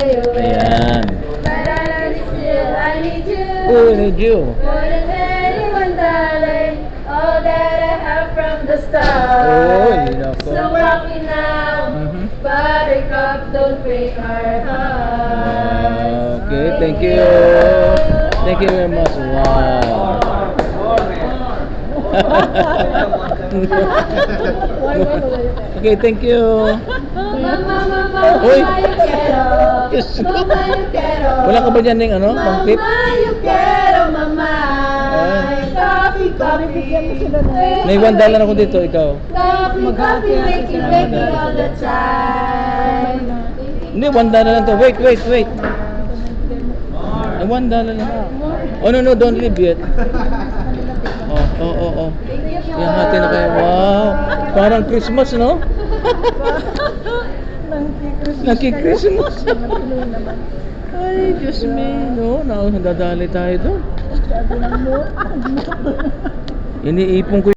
you. Ayan. But I need you. Oh, I need you. More than anyone, darling. All that I have from the start. Oy, nako. So happy now. Buttercup, don't break our hearts. Okay, thank you. Thank you very much. Wow. Okay, thank you. Mama, Uy. you quiero. Yes. Mama, you quiero. Wala ka ba dyan ng ano, pang tip? Mama, you quiero, mama. Coffee, coffee. May $1 ako dito, ikaw. Coffee, coffee, making all the time. Hindi, $1 lang to. Wait. $1 lang. Oh, no, don't leave yet. Oh. Yan, hati na kayo. Wow. Parang Christmas, no? Naki-Christmas. Ay, Diyos me. No, nadadali tayo doon. Iniipon ko